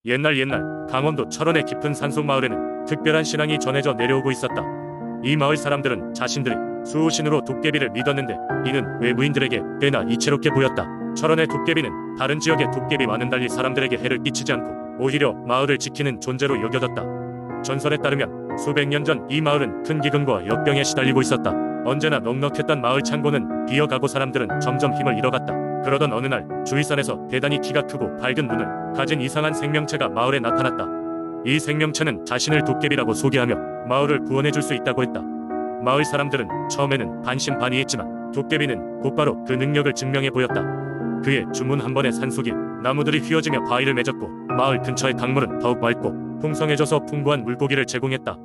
옛날 강원도 철원의 깊은 산속 마을에는 특별한 신앙이 전해져 내려오고 있었다. 이 마을 사람들은 자신들이 수호신으로 도깨비를 믿었는데 이는 외부인들에게 꽤나 이채롭게 보였다. 철원의 도깨비는 다른 지역의 도깨비와는 달리 사람들에게 해를 끼치지 않고 오히려 마을을 지키는 존재로 여겨졌다. 전설에 따르면 수백 년 전 이 마을은 큰 기근과 역병에 시달리고 있었다. 언제나 넉넉했던 마을 창고는 비어가고 사람들은 점점 힘을 잃어갔다. 그러던 어느 날 주위산에서 대단히 키가 크고 밝은 눈을 가진 이상한 생명체가 마을에 나타났다. 이 생명체는 자신을 도깨비라고 소개하며 마을을 구원해줄 수 있다고 했다. 마을 사람들은 처음에는 반신반의했지만 도깨비는 곧바로 그 능력을 증명해 보였다. 그의 주문 한 번에 산속에 나무들이 휘어지며 바위를 맺었고 마을 근처의 강물은 더욱 맑고 풍성해져서 풍부한 물고기를 제공했다.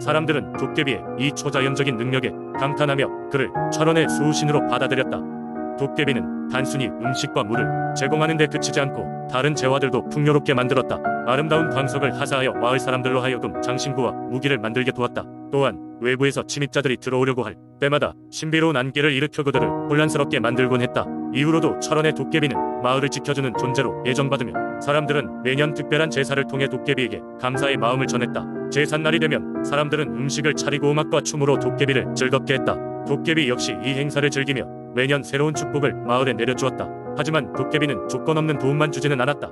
사람들은 도깨비의 이 초자연적인 능력에 감탄하며 그를 철원의 수호신으로 받아들였다. 도깨비는 단순히 음식과 물을 제공하는 데 그치지 않고 다른 재화들도 풍요롭게 만들었다. 아름다운 광석을 하사하여 마을 사람들로 하여금 장신구와 무기를 만들게 도왔다. 또한 외부에서 침입자들이 들어오려고 할 때마다 신비로운 안개를 일으켜 그들을 혼란스럽게 만들곤 했다. 이후로도 철원의 도깨비는 마을을 지켜주는 존재로 예정받으며 사람들은 매년 특별한 제사를 통해 도깨비에게 감사의 마음을 전했다. 제삿날이 되면 사람들은 음식을 차리고 음악과 춤으로 도깨비를 즐겁게 했다. 도깨비 역시 이 행사를 즐기며 매년 새로운 축복을 마을에 내려주었다. 하지만 도깨비는 조건 없는 도움만 주지는 않았다.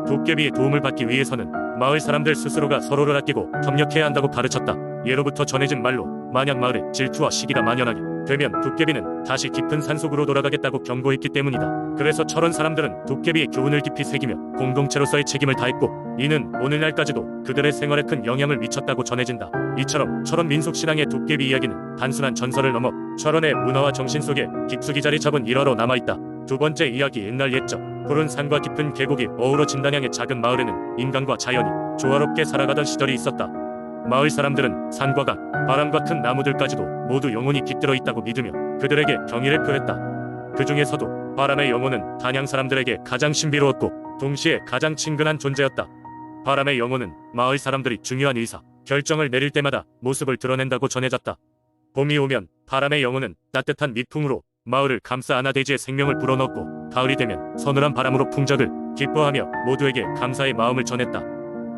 도깨비의 도움을 받기 위해서는 마을 사람들 스스로가 서로를 아끼고 협력해야 한다고 가르쳤다. 예로부터 전해진 말로 만약 마을에 질투와 시기가 만연하게 되면 도깨비는 다시 깊은 산속으로 돌아가겠다고 경고했기 때문이다. 그래서 철원 사람들은 도깨비의 교훈을 깊이 새기며 공동체로서의 책임을 다했고 이는 오늘날까지도 그들의 생활에 큰 영향을 미쳤다고 전해진다. 이처럼 철원 민속신앙의 도깨비 이야기는 단순한 전설을 넘어 철원의 문화와 정신 속에 깊숙이 자리 잡은 일화로 남아있다. 두 번째 이야기 옛날 옛적 푸른 산과 깊은 계곡이 어우러진 단양의 작은 마을에는 인간과 자연이 조화롭게 살아가던 시절이 있었다. 마을 사람들은 산과 강, 바람과 큰 나무들까지도 모두 영혼이 깃들어 있다고 믿으며 그들에게 경의를 표했다. 그 중에서도 바람의 영혼은 단양 사람들에게 가장 신비로웠고 동시에 가장 친근한 존재였다. 바람의 영혼은 마을 사람들이 중요한 의사, 결정을 내릴 때마다 모습을 드러낸다고 전해졌다. 봄이 오면 바람의 영혼은 따뜻한 미풍으로 마을을 감싸 안아 대지에 생명을 불어넣고 가을이 되면 서늘한 바람으로 풍작을 기뻐하며 모두에게 감사의 마음을 전했다.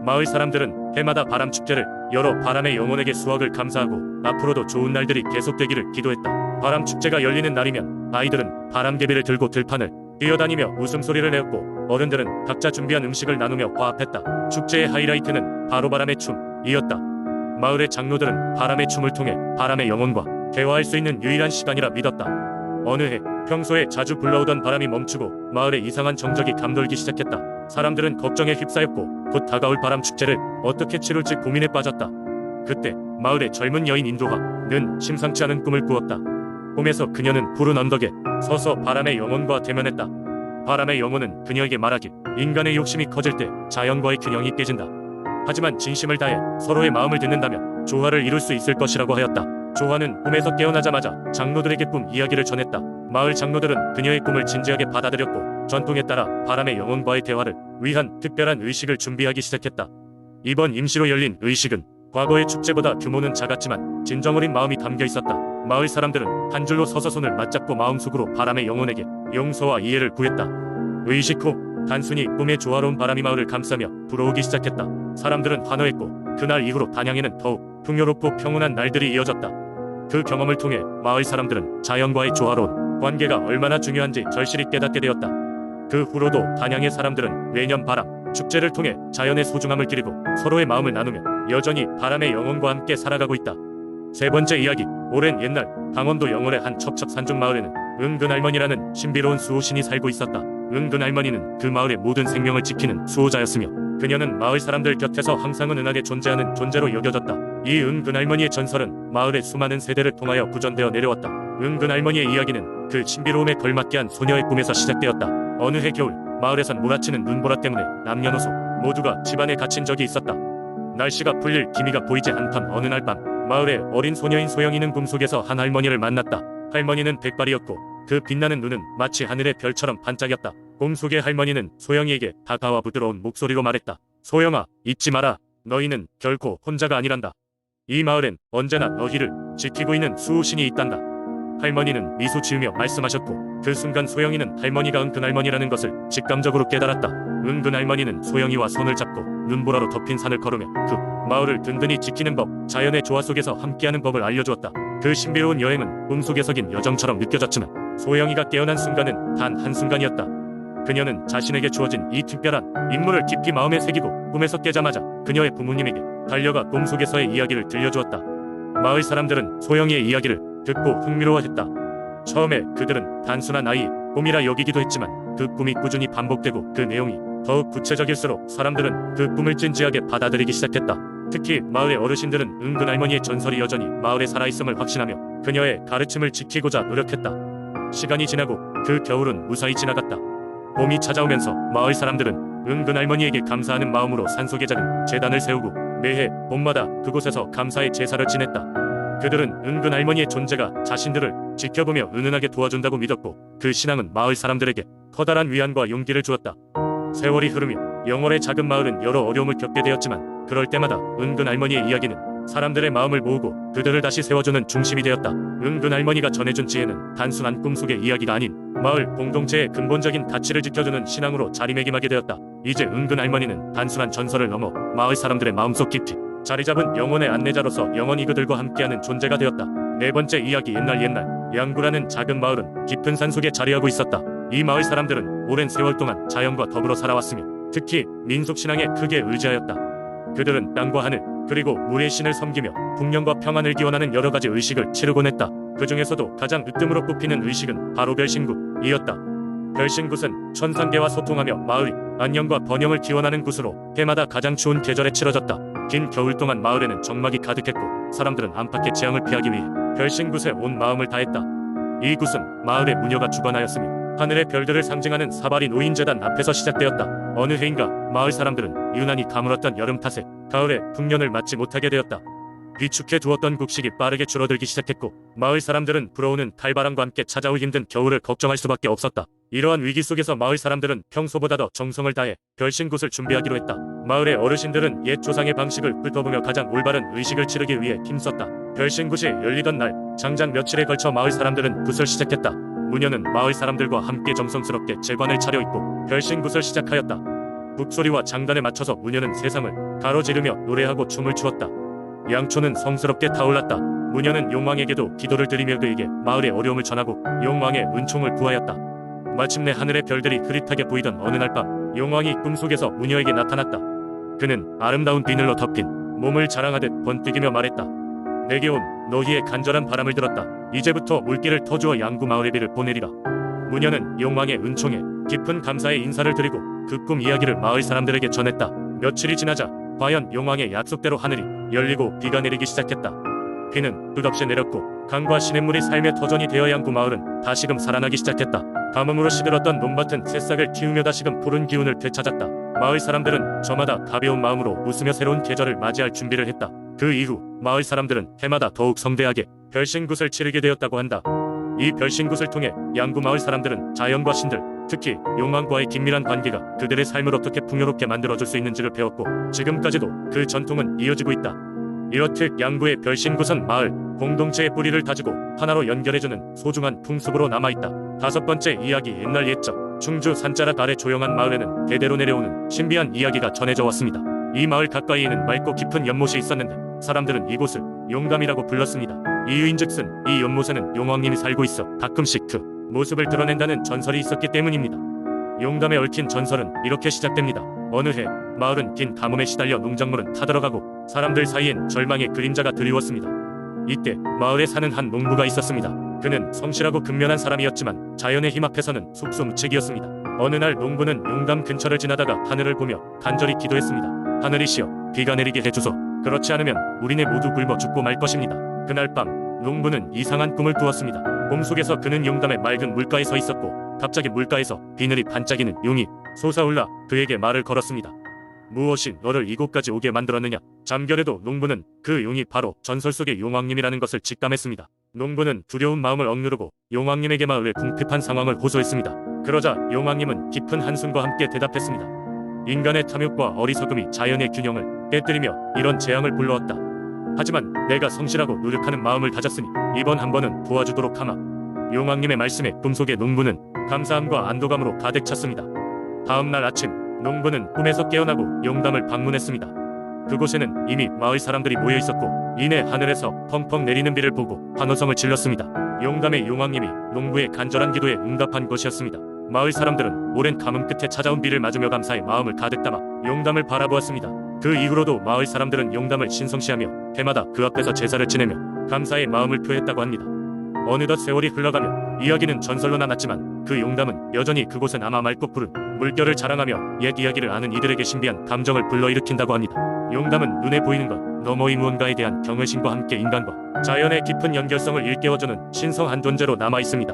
마을 사람들은 해마다 바람 축제를 열어 바람의 영혼에게 수확을 감사하고 앞으로도 좋은 날들이 계속되기를 기도했다. 바람 축제가 열리는 날이면 아이들은 바람개비를 들고 들판을 뛰어다니며 웃음소리를 내었고 어른들은 각자 준비한 음식을 나누며 화합했다. 축제의 하이라이트는 바로 바람의 춤이었다. 마을의 장로들은 바람의 춤을 통해 바람의 영혼과 대화할 수 있는 유일한 시간이라 믿었다. 어느 해 평소에 자주 불러오던 바람이 멈추고 마을의 이상한 정적이 감돌기 시작했다. 사람들은 걱정에 휩싸였고 곧 다가올 바람 축제를 어떻게 치룰지 고민에 빠졌다. 그때 마을의 젊은 여인 인도화는 심상치 않은 꿈을 꾸었다. 꿈에서 그녀는 푸른 언덕에 서서 바람의 영혼과 대면했다. 바람의 영혼은 그녀에게 말하길 인간의 욕심이 커질 때 자연과의 균형이 깨진다. 하지만 진심을 다해 서로의 마음을 듣는다면 조화를 이룰 수 있을 것이라고 하였다. 조화는 꿈에서 깨어나자마자 장로들에게 꿈 이야기를 전했다. 마을 장로들은 그녀의 꿈을 진지하게 받아들였고 전통에 따라 바람의 영혼과의 대화를 위한 특별한 의식을 준비하기 시작했다. 이번 임시로 열린 의식은 과거의 축제보다 규모는 작았지만 진정 어린 마음이 담겨 있었다. 마을 사람들은 한 줄로 서서 손을 맞잡고 마음속으로 바람의 영혼에게 용서와 이해를 구했다. 의식 후 단순히 꿈의 조화로운 바람이 마을을 감싸며 불어오기 시작했다. 사람들은 환호했고 그날 이후로 단양에는 더욱 풍요롭고 평온한 날들이 이어졌다. 그 경험을 통해 마을 사람들은 자연과의 조화로운 관계가 얼마나 중요한지 절실히 깨닫게 되었다. 그 후로도 단양의 사람들은 매년 바람 축제를 통해 자연의 소중함을 기리고 서로의 마음을 나누며 여전히 바람의 영혼과 함께 살아가고 있다. 세 번째 이야기. 오랜 옛날 강원도 영월의 한 척척 산중 마을에는 은근할머니라는 신비로운 수호신이 살고 있었다. 은근할머니는 그 마을의 모든 생명을 지키는 수호자였으며 그녀는 마을 사람들 곁에서 항상 은은하게 존재하는 존재로 여겨졌다. 이 은근할머니의 전설은 마을의 수많은 세대를 통하여 구전되어 내려왔다. 은근할머니의 이야기는 그 신비로움에 걸맞게 한 소녀의 꿈에서 시작되었다. 어느 해 겨울 마을에선 몰아치는 눈보라 때문에 남녀노소 모두가 집안에 갇힌 적이 있었다. 날씨가 풀릴 기미가 보이지 않던 어느 날 밤 마을의 어린 소녀인 소영이는 꿈속에서 한 할머니를 만났다. 할머니는 백발이었고 그 빛나는 눈은 마치 하늘의 별처럼 반짝였다. 꿈속의 할머니는 소영이에게 다가와 부드러운 목소리로 말했다. 소영아, 잊지 마라. 너희는 결코 혼자가 아니란다. 이 마을엔 언제나 너희를 지키고 있는 수호신이 있단다. 할머니는 미소 지으며 말씀하셨고 그 순간 소영이는 할머니가 은근할머니라는 것을 직감적으로 깨달았다. 은근 할머니는 소영이와 손을 잡고 눈보라로 덮인 산을 걸으며 그 마을을 든든히 지키는 법, 자연의 조화 속에서 함께하는 법을 알려주었다. 그 신비로운 여행은 꿈속에 섞인 여정처럼 느껴졌지만 소영이가 깨어난 순간은 단 한순간이었다. 그녀는 자신에게 주어진 이 특별한 임무를 깊이 마음에 새기고 꿈에서 깨자마자 그녀의 부모님에게 달려가 꿈속에서의 이야기를 들려주었다. 마을 사람들은 소영이의 이야기를 듣고 흥미로워했다. 처음에 그들은 단순한 아이의 꿈이라 여기기도 했지만 그 꿈이 꾸준히 반복되고 그 내용이 더욱 구체적일수록 사람들은 그 꿈을 진지하게 받아들이기 시작했다. 특히 마을의 어르신들은 은근 할머니의 전설이 여전히 마을에 살아있음을 확신하며 그녀의 가르침을 지키고자 노력했다. 시간이 지나고 그 겨울은 무사히 지나갔다. 봄이 찾아오면서 마을 사람들은 은근 할머니에게 감사하는 마음으로 산속에 작은 제단을 세우고 매해 봄마다 그곳에서 감사의 제사를 지냈다. 그들은 은근 할머니의 존재가 자신들을 지켜보며 은은하게 도와준다고 믿었고 그 신앙은 마을 사람들에게 커다란 위안과 용기를 주었다. 세월이 흐르며 영월의 작은 마을은 여러 어려움을 겪게 되었지만 그럴 때마다 은근 할머니의 이야기는 사람들의 마음을 모으고 그들을 다시 세워주는 중심이 되었다. 은근 할머니가 전해준 지혜는 단순한 꿈속의 이야기가 아닌 마을 공동체의 근본적인 가치를 지켜주는 신앙으로 자리매김하게 되었다. 이제 은근 할머니는 단순한 전설을 넘어 마을 사람들의 마음속 깊이 자리잡은 영혼의 안내자로서 영원히 그들과 함께하는 존재가 되었다. 네 번째 이야기. 옛날 양구라는 작은 마을은 깊은 산속에 자리하고 있었다. 이 마을 사람들은 오랜 세월 동안 자연과 더불어 살아왔으며 특히 민속신앙에 크게 의지하였다. 그들은 땅과 하늘 그리고 물의 신을 섬기며 풍년과 평안을 기원하는 여러 가지 의식을 치르곤 했다. 그 중에서도 가장 으뜸으로 꼽히는 의식은 바로 별신굿이었다. 별신굿은 천상계와 소통하며 마을의 안녕과 번영을 기원하는 굿으로 해마다 가장 추운 계절에 치러졌다. 긴 겨울 동안 마을에는 적막이 가득했고 사람들은 안팎의 재앙을 피하기 위해 별신굿에 온 마음을 다했다. 이 굿은 마을의 무녀가 주관하였으며 하늘의 별들을 상징하는 사발이 노인재단 앞에서 시작되었다. 어느 해인가 마을 사람들은 유난히 가물었던 여름 탓에 가을에 풍년을 맞지 못하게 되었다. 비축해 두었던 곡식이 빠르게 줄어들기 시작했고 마을 사람들은 불어오는 칼바람과 함께 찾아올 힘든 겨울을 걱정할 수밖에 없었다. 이러한 위기 속에서 마을 사람들은 평소보다 더 정성을 다해 별신굿을 준비하기로 했다. 마을의 어르신들은 옛 조상의 방식을 훑어보며 가장 올바른 의식을 치르기 위해 힘썼다. 별신굿이 열리던 날 장장 며칠에 걸쳐 마을 사람들은 굿을 시작했다. 무녀는 마을 사람들과 함께 정성스럽게 제관을 차려입고 별신굿을 시작하였다. 북소리와 장단에 맞춰서 무녀는 세상을 가로지르며 노래하고 춤을 추었다. 양초는 성스럽게 타올랐다. 무녀는 용왕에게도 기도를 드리며 그에게 마을의 어려움을 전하고 용왕의 은총을 구하였다. 마침내 하늘의 별들이 흐릿하게 보이던 어느 날 밤 용왕이 꿈속에서 무녀에게 나타났다. 그는 아름다운 비늘로 덮인 몸을 자랑하듯 번뜩이며 말했다. 내게 온 너희의 간절한 바람을 들었다. 이제부터 물길을 터주어 양구 마을의 비를 보내리라. 무녀는 용왕의 은총에 깊은 감사의 인사를 드리고 그 꿈 이야기를 마을 사람들에게 전했다. 며칠이 지나자 과연 용왕의 약속대로 하늘이 열리고 비가 내리기 시작했다. 비는 끝없이 내렸고 강과 시냇물이 삶의 터전이 되어 양구 마을은 다시금 살아나기 시작했다. 가뭄으로 시들었던 논밭은 새싹을 키우며 다시금 푸른 기운을 되찾았다. 마을 사람들은 저마다 가벼운 마음으로 웃으며 새로운 계절을 맞이할 준비를 했다. 그 이후 마을 사람들은 해마다 더욱 성대하게 별신굿을 치르게 되었다고 한다. 이 별신굿을 통해 양구 마을 사람들은 자연과 신들, 특히 용왕과의 긴밀한 관계가 그들의 삶을 어떻게 풍요롭게 만들어줄 수 있는지를 배웠고 지금까지도 그 전통은 이어지고 있다. 이렇듯 양구의 별신굿은 마을 공동체의 뿌리를 다지고 하나로 연결해주는 소중한 풍습으로 남아있다. 다섯 번째 이야기. 옛날 옛적 충주 산자락 아래 조용한 마을에는 대대로 내려오는 신비한 이야기가 전해져 왔습니다. 이 마을 가까이에는 맑고 깊은 연못이 있었는데 사람들은 이곳을 용담이라고 불렀습니다. 이유인즉슨 이 연못에는 용왕님이 살고 있어 가끔씩 그 모습을 드러낸다는 전설이 있었기 때문입니다. 용담에 얽힌 전설은 이렇게 시작됩니다. 어느 해 마을은 긴 가뭄에 시달려 농작물은 타들어가고 사람들 사이엔 절망의 그림자가 드리웠습니다. 이때 마을에 사는 한 농부가 있었습니다. 그는 성실하고 근면한 사람이었지만 자연의 힘 앞에서는 속수무책이었습니다. 어느 날 농부는 용담 근처를 지나다가 하늘을 보며 간절히 기도했습니다. 하늘이시여 비가 내리게 해주소. 그렇지 않으면 우리네 모두 굶어 죽고 말 것입니다. 그날 밤 농부는 이상한 꿈을 꾸었습니다. 꿈속에서 그는 용담의 맑은 물가에 서 있었고 갑자기 물가에서 비늘이 반짝이는 용이 솟아올라 그에게 말을 걸었습니다. 무엇이 너를 이곳까지 오게 만들었느냐? 잠결에도 농부는 그 용이 바로 전설 속의 용왕님이라는 것을 직감했습니다. 농부는 두려운 마음을 억누르고 용왕님에게 마을의 궁핍한 상황을 호소했습니다. 그러자 용왕님은 깊은 한숨과 함께 대답했습니다. 인간의 탐욕과 어리석음이 자연의 균형을 깨뜨리며 이런 재앙을 불러왔다. 하지만 내가 성실하고 노력하는 마음을 다졌으니 이번 한 번은 도와주도록 하마. 용왕님의 말씀에 꿈속의 농부는 감사함과 안도감으로 가득 찼습니다. 다음 날 아침 농부는 꿈에서 깨어나고 용담을 방문했습니다. 그곳에는 이미 마을 사람들이 모여 있었고 이내 하늘에서 펑펑 내리는 비를 보고 환호성을 질렀습니다. 용담의 용왕님이 농부의 간절한 기도에 응답한 것이었습니다. 마을 사람들은 오랜 가뭄 끝에 찾아온 비를 맞으며 감사의 마음을 가득 담아 용담을 바라보았습니다. 그 이후로도 마을 사람들은 용담을 신성시하며 해마다 그 앞에서 제사를 지내며 감사의 마음을 표했다고 합니다. 어느덧 세월이 흘러가며 이야기는 전설로 남았지만 그 용담은 여전히 그곳에 남아 맑고 푸른 물결을 자랑하며 옛 이야기를 아는 이들에게 신비한 감정을 불러일으킨다고 합니다. 용담은 눈에 보이는 것 너머의 무언가에 대한 경외심과 함께 인간과 자연의 깊은 연결성을 일깨워주는 신성한 존재로 남아 있습니다.